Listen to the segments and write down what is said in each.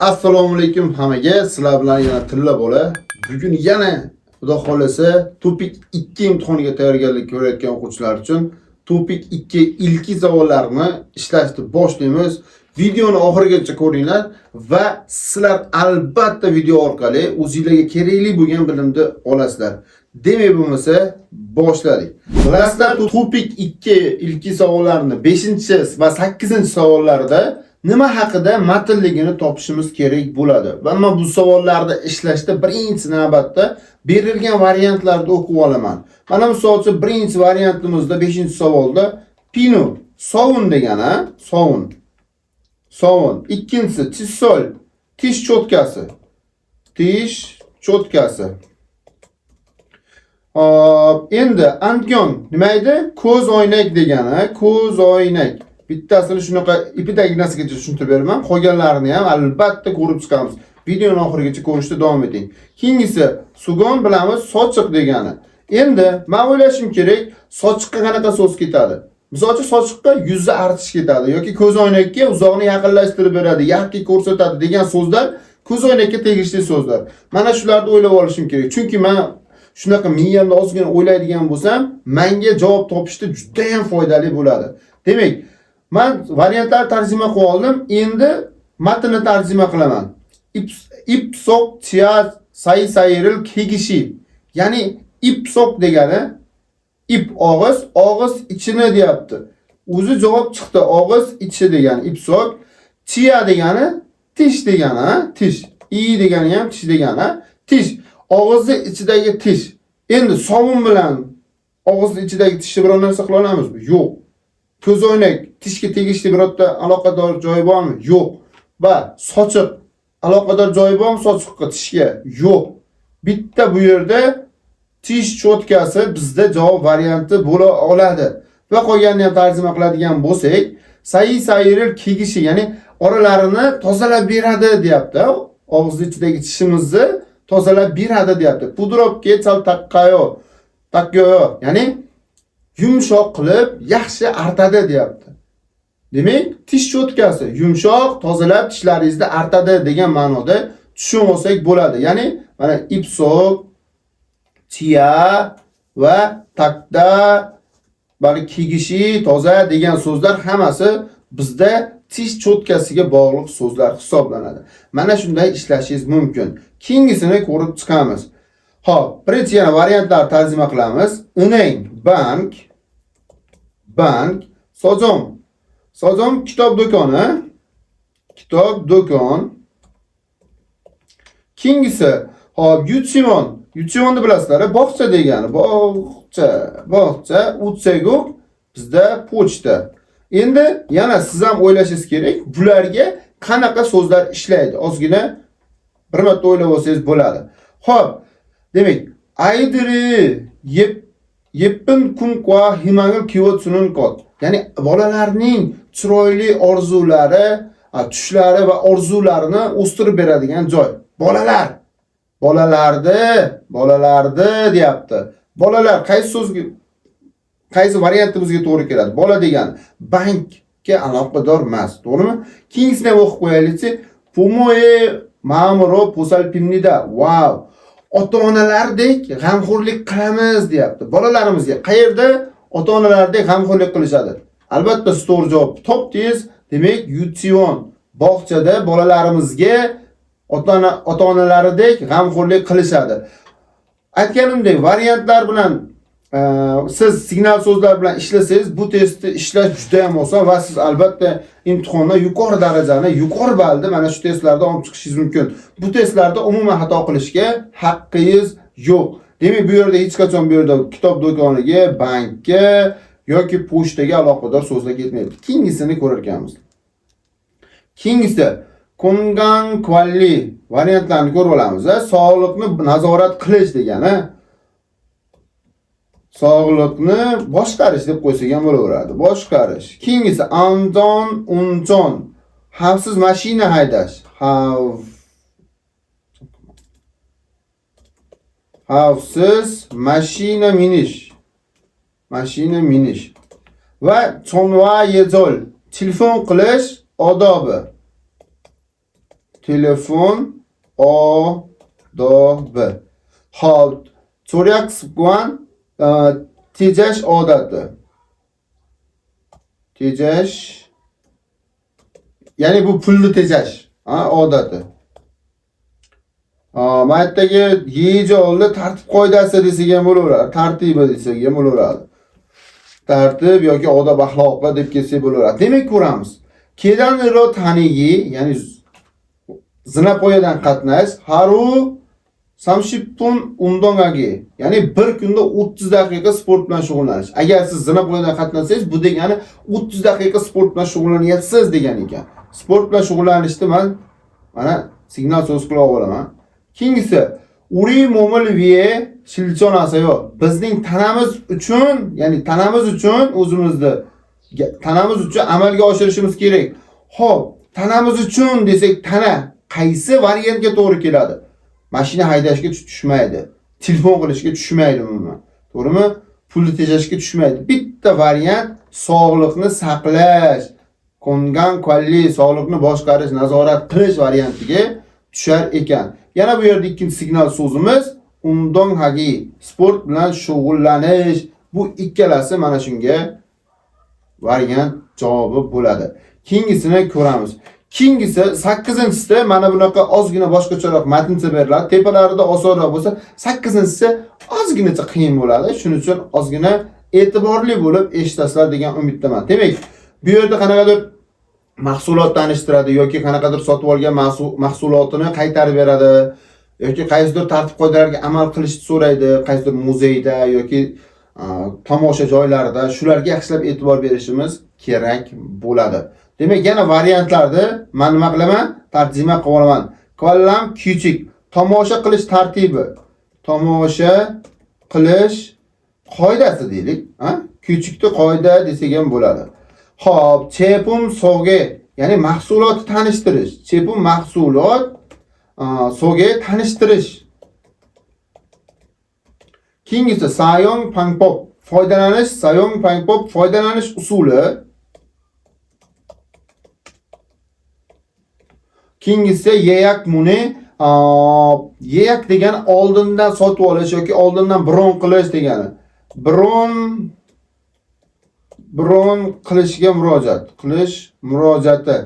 Assalomu alaykum hammaga. Sizlar bilan yana tilla bola. Bugun yana xudo xolasa Topik 2 imtihoniga tayyorgarlik ko'rayotgan o'quvchilar uchun Topik 2 ilk savollarni ishlashni boshlaymiz. Videoni oxirigacha ko'ringlar va sizlar albatta video orqali o'zingizlarga kerakli bo'lgan bilimni olasizlar. Demak bo'lmasa boshladik. Bilasizlar, Topik 2 ilk savollarni 5 va 8 savollarda nima haqida matnligini topishimiz kerak bo'ladi. Va men bu savollarni ishlashda birinchi navbatda berilgan variantlarni o'qib olaman. Mana misol uchun birinchi variantimizda 5-savolda pinu, sovun degani, sovun. Sovun. Ikkinchisi tissol, tish cho'tkasi. Tish cho'tkasi. Endi antyon nima edi? Ko'z oynak degani, ko'z oynak. Bittasini shunaqa ipidagi narsaga tushuntirib beraman. Qolganlarini ham albatta ko'rib chiqamiz. Videoni oxirigacha ko'rishda davom eting. Keyingisi sugon bilamiz, sochiq degani. Endi men o'ylashim kerak, sochiqqa qanaqa so'z ketadi? Misol uchun sochiqqa yuzni artish ketadi yoki ko'z oynakka uzoqni yaqinlashtirib beradi, yaxki ko'rsatadi degan so'zlar ko'z oynakka tegishli so'zlar. Mana shularni o'ylab olishim kerak. Chunki men shunaqa miyamda ozgina o'ylaydigan bo'lsam, menga javob topishda juda ham foydali bo'ladi. Demak, men variantlar tarjima qilib oldim. Endi matnni tarjima qilaman. Ipsok tia sayril kegishi. Ya'ni ipsok degani ip og'iz, og'iz ichini deyapti. O'zi javob chiqdi. Og'iz ichi degani ipsok, tia degani tish degani, tish. I degani ham tish degani, tish. Og'izni ichidagi tish. Endi sovun bilan og'izni ichidagi tishni biror narsa qila olamizmi? Yo'q. Ko'z oynak tishga tegishli birorta aloqador joyi bormi? Yo'q. Va sochiq aloqador joyi bormi sochiqqa, tishga? Yo'q. Bitta bu yerda tish cho'tkasi bizda javob varianti bo'la oladi. Va qolganini ham tarjima qiladigan bo'lsak, sayril kegishi, ya'ni oralarini tozalab beradi deyapti. Og'iz ichidagi tishimizni tozalab beradi deyapti. Pudrovga sal takkayo, ya'ni yumshoq qilib yaxshi artadi deyapti. Demak, tish cho'tkasi yumshoq, tozalab tishlaringizni artadi degan ma'noda tushunib olsak bo'ladi. Ya'ni mana ipsok, tia va takda, bari kegishi, toza degan so'zlar hammasi bizda tish cho'tkasiga bog'liq so'zlar hisoblanadi. Mana shunday ishlashingiz mumkin. Keyingisini ko'rib chiqamiz. Xo'p, birinchi yana variantlar tarjima qilamiz. Unang, bank, sozom kitob do'koni, kitob do'kon. Keyingisi, hop, Yutsimonni bilasizlar, bog'cha degani, bog'cha, utsaguk bizda pochta. Endi yana siz ham o'ylashingiz kerak, bularga qanaqa so'zlar ishlaydi. Ozgina bir marta o'ylab olsangiz bo'ladi. Xo'p, demak, aydiri yeppin kunqwa himangil kiyotsunun kot. Ya'ni bolalarning chiroyli orzulari, tushlari va orzularini o'stirib beradigan joy. Bolalardi deyapti. Bolalar qaysi so'zga, qaysi variantimizga to'g'ri keladi? Bola degani bankga aloqador emas, to'g'rimi? Keyingisini o'qib qo'yaylik. Pomoye ma'muro posalpimnida. Wow! Ota-onalardek g'amxo'rlik qilamiz deyapti. Bolalarimizga qayerda ota-onalardek g'amxo'rlik qilishadi? Albatta, to'g'ri javob topdingiz. Demak, Yutsion bog'chada bolalarimizga ota-onalaridek g'amxo'rlik qilishadi. Aytganimdek, variantlar bilan siz signal so'zlar bilan ishlasangiz, bu testni ishlash juda ham oson va siz albatta imtihonda yuqori darajani, yuqori ballni mana shu testlarda olib chiqishingiz mumkin. Bu testlarda umuman xato qilishga haqqingiz yo'q. Demak, bu yerda hech qachon bu yerda kitob do'koniga, bankka yoki pochtaga aloqador so'zlar ketmaydi. Keyingisini ko'rar ekanmiz. Keyingisi kongan kvalli variantlarni ko'rib olamiz. Sog'liqni nazorat qilish degani sog'liqni boshqarish deb qo'ysak ham bo'laveradi. Boshqarish. Keyingisi andon, unjon, xavfsiz mashina haydash. Xavfsiz mashina minish. Va chonva yezol, telefon qilish odobi. telefon odobi. Xo'p, so'rayapsiz qisqan tejash odati. Tejash ya'ni bu pulni tejash, odati. Maytdagi yeyjolni tartib qoidasi desak ham bo'laveradi, tartibi desak ham bo'laveradi. Tartib yoki odob axloqlar deb kelsak bo'laveradi. Demak, ko'ramiz. Kedaniro tanigi, ya'ni zinapoyadan qatnash, haru 30 kun undongagi, ya'ni bir kunda 30 daqiqa sport bilan shug'ullanish. Agar siz zinapoyadan qatnasangiz, bu degani 30 daqiqa sport bilan shug'ullanyapsiz degan ekan. Sport bilan shug'ullanishni mana signal so'z qilib olaman. Keyingisi, uri momilviye shilchonasi yo'q. Bizning tanamiz uchun, ya'ni tanamiz uchun o'zimizni tanamiz uchun amalga oshirishimiz kerak. Xo'p, tanamiz uchun desak, tana qaysi variantga to'g'ri keladi? Mashina haydashga tushmaydi. Telefon qilishga tushmaydi umuman. To'g'rimi? Pulni tejashga tushmaydi. Bitta variant sog'liqni saqlash, kongan qolli sog'liqni boshqarish, nazorat qilish variantiga tushar ekan. Yana bu yerda ikkinchi signal so'zimiz undong hagi, sport bilan shug'ullanish. Bu ikkalasi mana shunga variant javobi bo'ladi. Keyingisini ko'ramiz. Keyingisi 8-sida mana bunaqa ozgina boshqacharoq matncha beriladi. Tepalarida osonroq bo'lsa, 8-si ozginacha qiyin bo'ladi. Shuning uchun ozgina e'tiborli bo'lib eshitasizlar degan umiddaman. Demak, bu yerda qanaqadir mahsulot tanishtiradi yoki qanaqadir sotib olgan mahsulotini qaytarib beradi yoki qaysidir tartib qoidalarga amal qilishni so'raydi, qaysidir muzeyda yoki tomosha joylarida shularga yaxshilab e'tibor berishimiz kerak bo'ladi. Demak, yana variantlarni men nima qilaman? Tarjima qilib olaman. Kollam kichik. Tomosha qilish tartibi. Tomosha qilish qoidasi deylik, Kichikni qoida desak ham bo'ladi. Xo'p, chepum so'ge, ya'ni mahsulotni tanishtirish. Chepum mahsulot, so'ge tanishtirish. Keyingisi sayong pangpop, foydalanish, sayong pangpop foydalanish usuli. Keyingisi yeyak muni, yeyak degani oldindan sotib olish yoki oldindan bron qilish degani. Bron qilishga murojaat, qilish murojaati.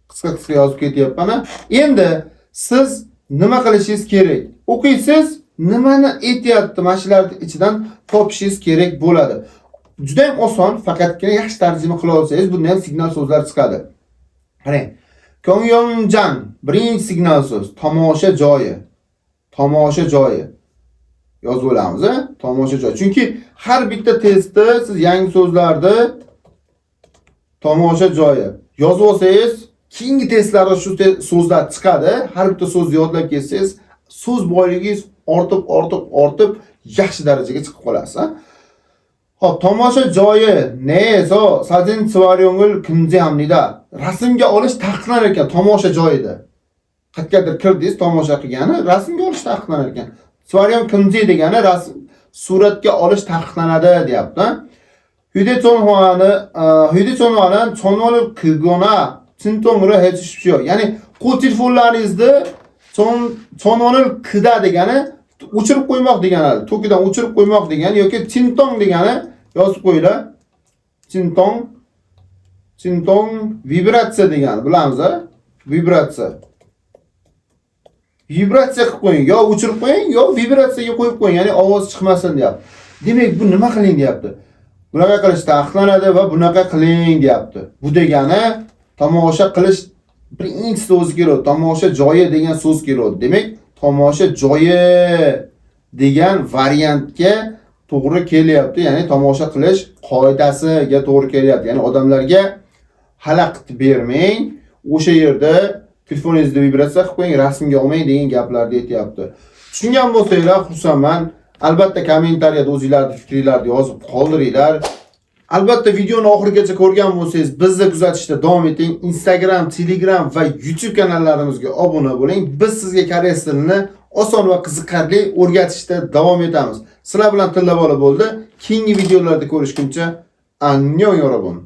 Qisqa yozib ketyapman. Endi siz nima qilishingiz kerak? O'qiysiz, nimani aytyapti, mashinalarning ichidan topishingiz kerak bo'ladi. Juda ham oson, faqatgina yaxshi tarjima qila olsangiz, bundan ham signal so'zlar chiqadi. Qarang. Kongyongjang, birinchi signal so'z, tomosha joyi. Tomosha joyi. Yozib olamiz, tomosha joyi. Chunki har bitta testda siz yangi so'zlarni tomosha joyi yozib olsangiz, keyingi testlarda shu so'zlar chiqadi. Har bitta so'zni yodlab kelsangiz, so'z boyligingiz ortib yaxshi darajaga chiqib qolasiz. Xo'p, tomosha joyi neso sajin svaryongul kimji hamnida. Rasmga olish taqiqlanar ekan tomosha joyida. Qayergadir kirdingiz, tomosha qilgani rasmga olish taqiqlanar ekan. Svaryon kimji degani rasm suratga olish taqiqlanadi, deyapti. Hüdetsonhani chonolib qilgona sintomri hech hech yo'q. Ya'ni qo'l telefonlaringizni chonolib qida degani o'chirib qo'ymoq degani, to'kidan o'chirib qo'ymoq degani yoki tintong degani yozib qo'yinglar. Tintong vibratsiya degani, bilamiz, vibratsiya. Vibratsiya qilib qo'ying, yo o'chirib qo'ying, yo vibratsiyaga qo'yib qo'ying, ya'ni ovoz chiqmasin deyapti. Demak, bu nima qiling deyapti? Bunaqa qilish taqiqlanadi va bunaqa qiling deyapti. Bu degani tomosha qilish birinchi so'z keladi, tomosha joyi degan so'z keladi. Demak, tomosha joyi degan variantga to'g'ri kelyapti, ya'ni tomosha qilish qoidasiga to'g'ri kelyapti. Ya'ni odamlarga xalaqit bermang, o'sha yerda telefoningizni vibratsiya qilib qo'ying, rasmga olmang degan gaplarni aytayapti. Tushungan bo'lsanglar, xursandman. Albatta kommentariyada o'zingizlarning fikringizni yozib qoldiringlar. Albatta videoni oxirigacha ko'rgan bo'lsangiz, bizni kuzatishda davom eting. Instagram, Telegram va YouTube kanallarimizga obuna bo'ling. Biz sizga koreys tilini oson va qiziqarli o'rgatishda davom etamiz. Sizlar bilan tillab olib bo'ldi. Keyingi videolarda ko'rishguncha annyeong yorobun.